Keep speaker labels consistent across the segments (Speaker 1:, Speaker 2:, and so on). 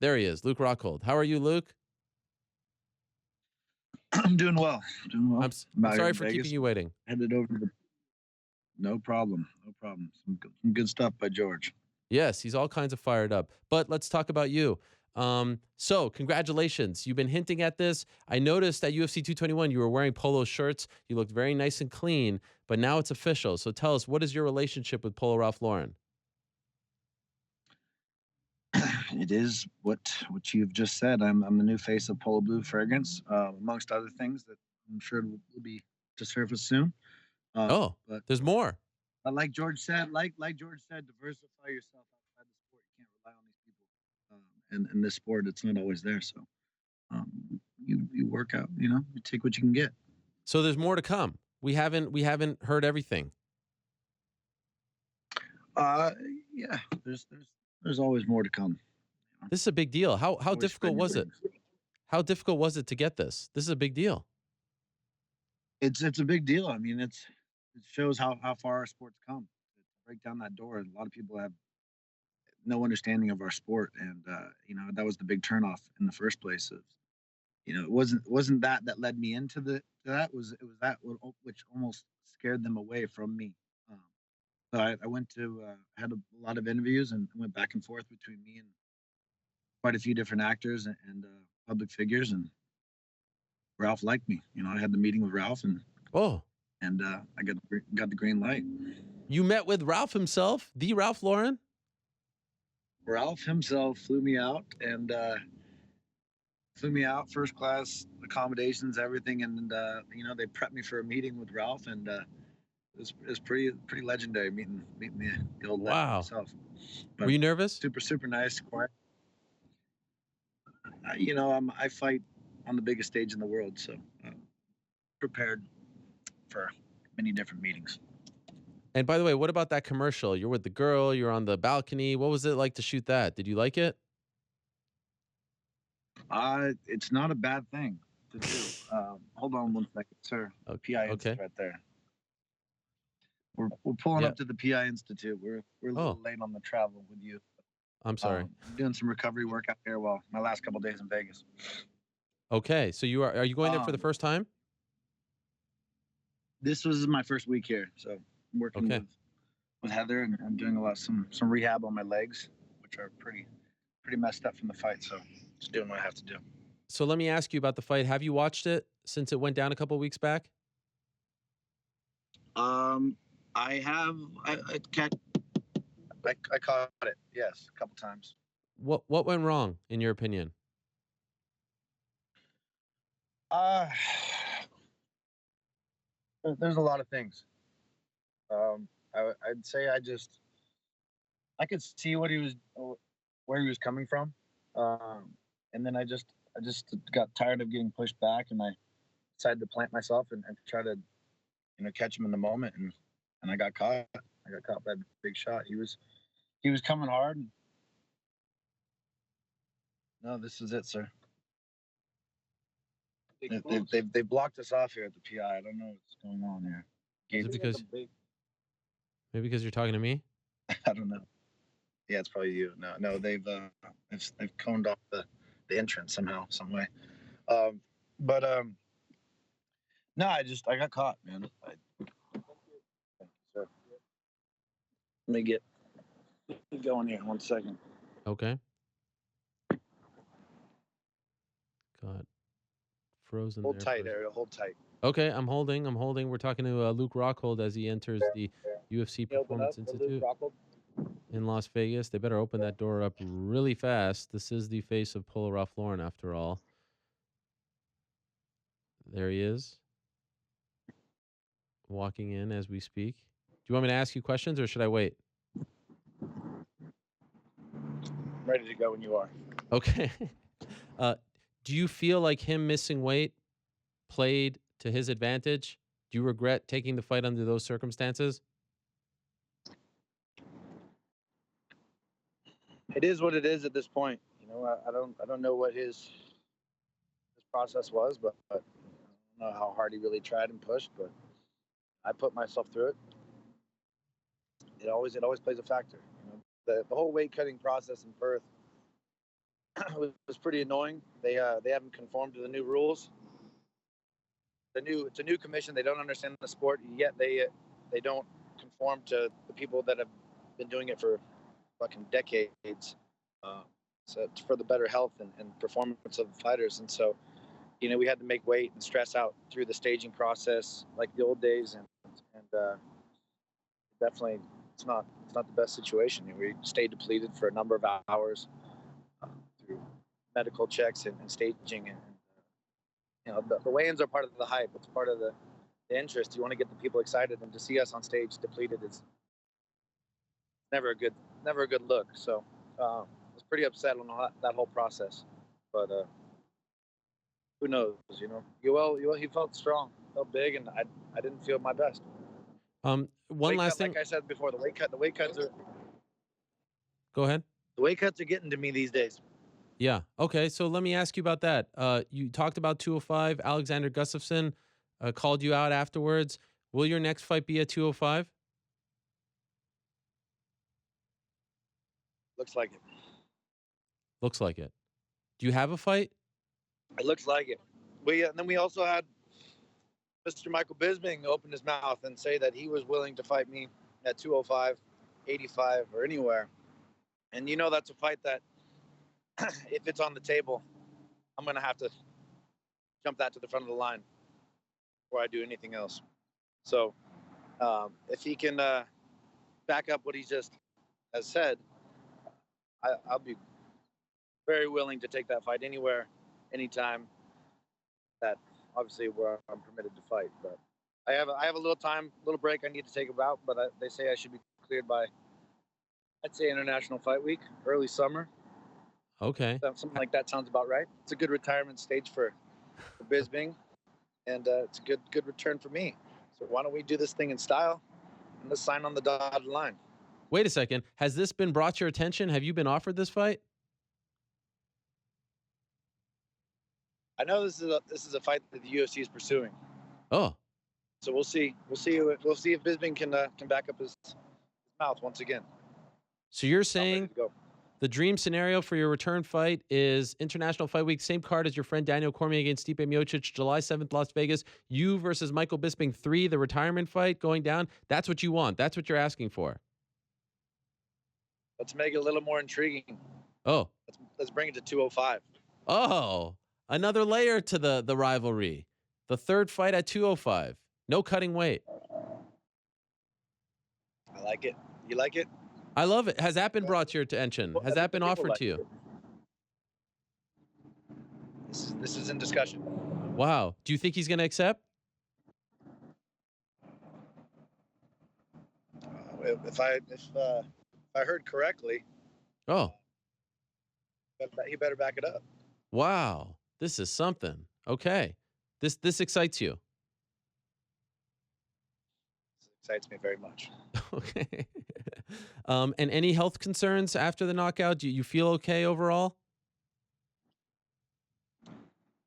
Speaker 1: There he is, Luke Rockhold. How are you, Luke?
Speaker 2: I'm doing well. Doing well.
Speaker 1: I'm sorry for keeping you waiting.
Speaker 2: Headed over to the. No problem. No problem. Some good stuff by George.
Speaker 1: Yes, he's all kinds of fired up. But let's talk about you. So congratulations. You've been hinting at this. I noticed at UFC 221 you were wearing Polo shirts. You looked very nice and clean, but now it's official. So tell us, what is your relationship with Polo Ralph Lauren?
Speaker 2: It is what you've just said. I'm the new face of Polo Blue Fragrance, amongst other things that I'm sure will be to surface soon.
Speaker 1: But there's more.
Speaker 2: But like George said, diversify yourself outside the sport. You can't rely on these people. And in this sport, it's not always there. So you work out. You take what you can get.
Speaker 1: So there's more to come. We haven't heard everything.
Speaker 2: Yeah. There's always more to come.
Speaker 1: This is a big deal. How difficult was it? How difficult was it to get this? This is a big deal.
Speaker 2: It's a big deal. I mean, it shows how far our sport's come. To break down that door, a lot of people have no understanding of our sport, and that was the big turnoff in the first place. It wasn't that led me into that. It was that which almost scared them away from me. So I went to had a lot of interviews and went back and forth between me and quite a few different actors and public figures, and Ralph liked me. I had the meeting with Ralph, and I got the green light.
Speaker 1: You met with Ralph himself, the Ralph Lauren?
Speaker 2: Ralph himself flew me out and first class accommodations, everything, and they prepped me for a meeting with Ralph, and it was pretty legendary meeting the old legend himself.
Speaker 1: But were you nervous?
Speaker 2: Super nice, quiet. I fight on the biggest stage in the world, so prepared for many different meetings.
Speaker 1: And by the way, what about that commercial? You're with the girl, you're on the balcony. What was it like to shoot that? Did you like it?
Speaker 2: It's not a bad thing to do. Hold on one second, sir. PI Institute right there. We're pulling up to the PI Institute. We're a little late on the travel with you.
Speaker 1: I'm sorry.
Speaker 2: I'm doing some recovery work out there while my last couple of days in Vegas.
Speaker 1: Okay, so are you going there for the first time?
Speaker 2: This was my first week here, so I'm working with Heather, and I'm doing some rehab on my legs, which are pretty messed up from the fight. So just doing what I have to do.
Speaker 1: So let me ask you about the fight. Have you watched it since it went down a couple of weeks back?
Speaker 2: I have. I caught it. Yes, a couple times.
Speaker 1: What went wrong in your opinion?
Speaker 2: There's a lot of things. I'd say I could see where he was coming from, and then I just got tired of getting pushed back, and I decided to plant myself and try to catch him in the moment, and I got caught. I got caught by a big shot. He was coming hard. No, this is it, sir. They blocked us off here at the PI. I don't know what's going on here.
Speaker 1: Is it because maybe because you're talking to me?
Speaker 2: I don't know. Yeah, it's probably you. No, they've coned off the entrance somehow, some way. No, I got caught, man. Let me get going here. 1 second.
Speaker 1: Okay. God. Frozen.
Speaker 2: Hold tight, Ariel. Hold tight.
Speaker 1: Okay, I'm holding. We're talking to Luke Rockhold as he enters the UFC Performance Institute in Las Vegas. They better open that door up really fast. This is the face of Polo Ralph Lauren, after all. There he is, walking in as we speak. Do you want me to ask you questions, or should I wait?
Speaker 2: Ready to go when you are.
Speaker 1: Okay. Do you feel like him missing weight played to his advantage? Do you regret taking the fight under those circumstances?
Speaker 2: It is what it is at this point. I don't know what his process was, but I don't know how hard he really tried and pushed, but I put myself through it. It always plays a factor. The whole weight cutting process in Perth was pretty annoying. They haven't conformed to the new rules. It's a new commission. They don't understand the sport, yet they don't conform to the people that have been doing it for fucking decades. Uh, so it's for the better health and performance of fighters. And so, we had to make weight and stress out through the staging process like the old days, and definitely it's not the best situation. We stayed depleted for a number of hours uh, through medical checks and staging, and the weigh-ins are part of the hype. It's part of the interest. You want to get the people excited, and to see us on stage depleted is never a good look. So I was pretty upset on that whole process, but who knows? Yoel, he felt strong, felt big, and I didn't feel my best.
Speaker 1: One last thing.
Speaker 2: Like I said before, the weight cuts
Speaker 1: Go ahead.
Speaker 2: are getting to me these days.
Speaker 1: Yeah. Okay. So let me ask you about that. You talked about 205. Alexander Gustafsson called you out afterwards. Will your next fight be at 205?
Speaker 2: Looks like it.
Speaker 1: Looks like it. Do you have a fight?
Speaker 2: It looks like it. And then we also had Mr. Michael Bisping open his mouth and say that he was willing to fight me at 205, 85, or anywhere. And that's a fight that, if it's on the table, I'm going to have to jump that to the front of the line before I do anything else. So if he can back up what he just has said, I'll be very willing to take that fight anywhere, anytime. That obviously where I'm permitted to fight, but I have a little break I need to take about. But they say I should be cleared by, I'd say, International Fight Week, early summer.
Speaker 1: Okay.
Speaker 2: Something like that sounds about right. It's a good retirement stage for Bisping, and it's a good return for me. So why don't we do this thing in style and let's sign on the dotted line?
Speaker 1: Wait a second. Has this been brought to your attention? Have you been offered this fight?
Speaker 2: I know this is a fight that the UFC is pursuing.
Speaker 1: Oh.
Speaker 2: So we'll see. We'll see if Bisping can back up his mouth once again.
Speaker 1: So you're saying the dream scenario for your return fight is International Fight Week, same card as your friend Daniel Cormier against Stipe Miocic, July 7th, Las Vegas. You versus Michael Bisping 3, the retirement fight going down. That's what you want. That's what you're asking for.
Speaker 2: Let's make it a little more intriguing.
Speaker 1: Oh.
Speaker 2: Let's bring it to 205.
Speaker 1: Oh, another layer to the rivalry. The third fight at 205. No cutting weight.
Speaker 2: I like it. You like it?
Speaker 1: I love it. Has that been brought to your attention? Has that been offered to you?
Speaker 2: This is in discussion.
Speaker 1: Wow. Do you think he's going to accept?
Speaker 2: If I heard correctly,
Speaker 1: oh,
Speaker 2: he better back it up.
Speaker 1: Wow, this is something. Okay, this excites you.
Speaker 2: This excites me very much.
Speaker 1: Okay. And any health concerns after the knockout? Do you feel okay overall?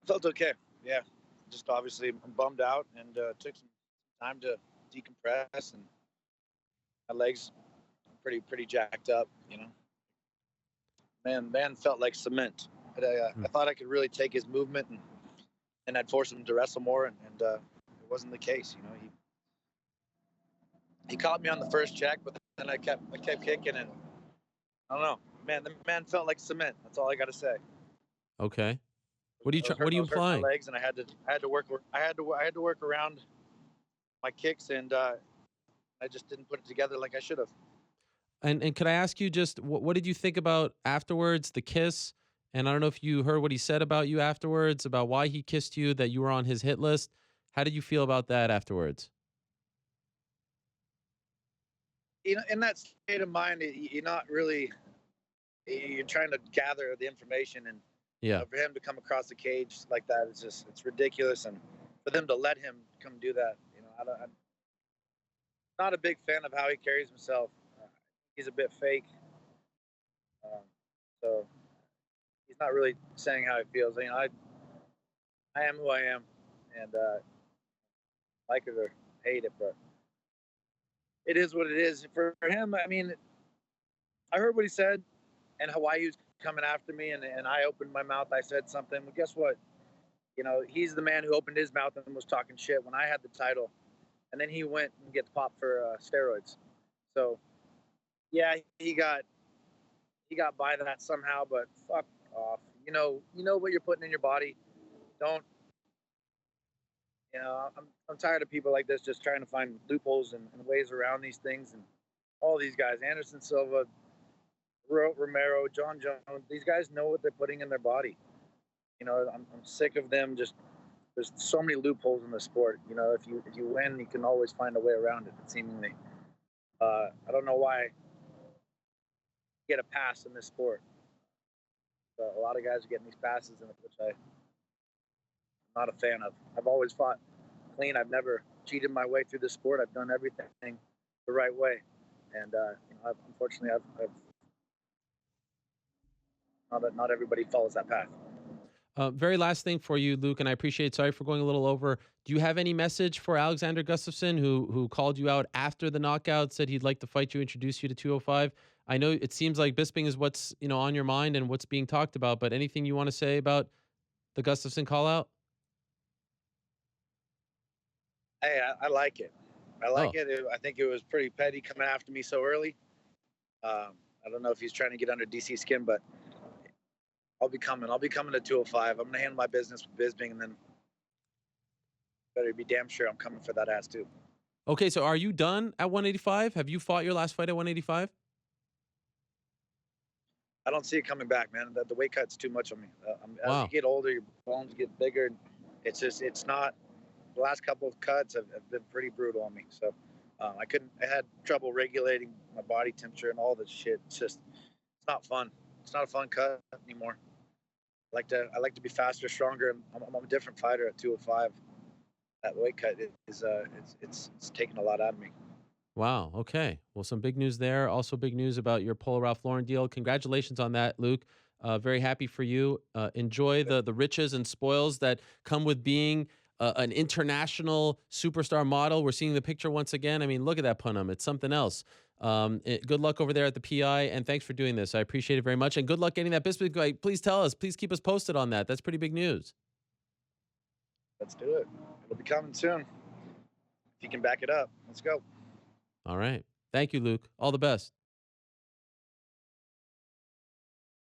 Speaker 2: Felt okay. Yeah, just obviously I'm bummed out and took some time to decompress, and my legs pretty jacked up. Man felt like cement. I thought I could really take his movement and I'd force him to wrestle more, and it wasn't the case. He caught me on the first check, but then I kept kicking, and I don't know, man. The man felt like cement. That's all I got to say.
Speaker 1: Okay. What are you implying?
Speaker 2: My legs, and I had to work around my kicks, and I just didn't put it together like I should have.
Speaker 1: And could I ask you just what did you think about afterwards, the kiss? And I don't know if you heard what he said about you afterwards, about why he kissed you, that you were on his hit list. How did you feel about that afterwards?
Speaker 2: In that state of mind, you're not really. You're trying to gather the information, and for him to come across the cage like that, it's ridiculous, and for them to let him come do that, I'm not a big fan of how he carries himself. He's a bit fake, so he's not really saying how he feels. I am who I am, and like it or hate it, but it is what it is. For him, I mean, I heard what he said and why he was coming after me, and I opened my mouth. I said something. Well, guess what? He's the man who opened his mouth and was talking shit when I had the title, and then he went and gets popped for steroids. So yeah, he got by that somehow, but fuck off. You know what you're putting in your body. Don't. I'm tired of people like this just trying to find loopholes and ways around these things. And all these guys, Anderson Silva, Romero, John Jones, these guys know what they're putting in their body. I'm sick of them. Just there's so many loopholes in the sport. If you win, you can always find a way around it. Seemingly, I don't know why you get a pass in this sport. A lot of guys are getting these passes, which I'm not a fan of. I've always fought clean. I've never cheated my way through the sport. I've done everything the right way, and unfortunately, not everybody follows that path.
Speaker 1: Very last thing for you, Luke, and I appreciate. Sorry for going a little over. Do you have any message for Alexander Gustafsson, who called you out after the knockout, said he'd like to fight you, introduce you to 205? I know it seems like Bisping is what's on your mind and what's being talked about, but anything you want to say about the Gustafsson call out?
Speaker 2: Hey, I like it. I like
Speaker 1: Oh,
Speaker 2: it. I think it was pretty petty coming after me so early. I don't know if he's trying to get under DC skin, but I'll be coming. I'll be coming to 205. I'm gonna handle my business with Bisping, and then better be damn sure I'm coming for that ass too.
Speaker 1: okay. So are you done at 185? Have you fought your last fight at 185?
Speaker 2: I don't see it coming back, man. The weight cut's too much on me. As you
Speaker 1: Wow.
Speaker 2: get older, your bones get bigger. It's not. The last couple of cuts have been pretty brutal on me. So I couldn't. I had trouble regulating my body temperature and all this shit. It's not fun. It's not a fun cut anymore. I like to be faster, stronger. I'm a different fighter at 205. That weight cut is it's taking a lot out of me.
Speaker 1: Wow. Okay. Well, some big news there. Also, big news about your Polo Ralph Lauren deal. Congratulations on that, Luke. Very happy for you. Enjoy the riches and spoils that come with being an international superstar model. We're seeing the picture once again. I mean, look at that punum. It's something else. Good luck over there at the PI, and thanks for doing this. I appreciate it very much. And good luck getting that Bisping fight. Please tell us. Please keep us posted on that. That's pretty big news.
Speaker 2: Let's do it. It'll be coming soon. If you can back it up, let's go.
Speaker 1: All right. Thank you, Luke. All the best.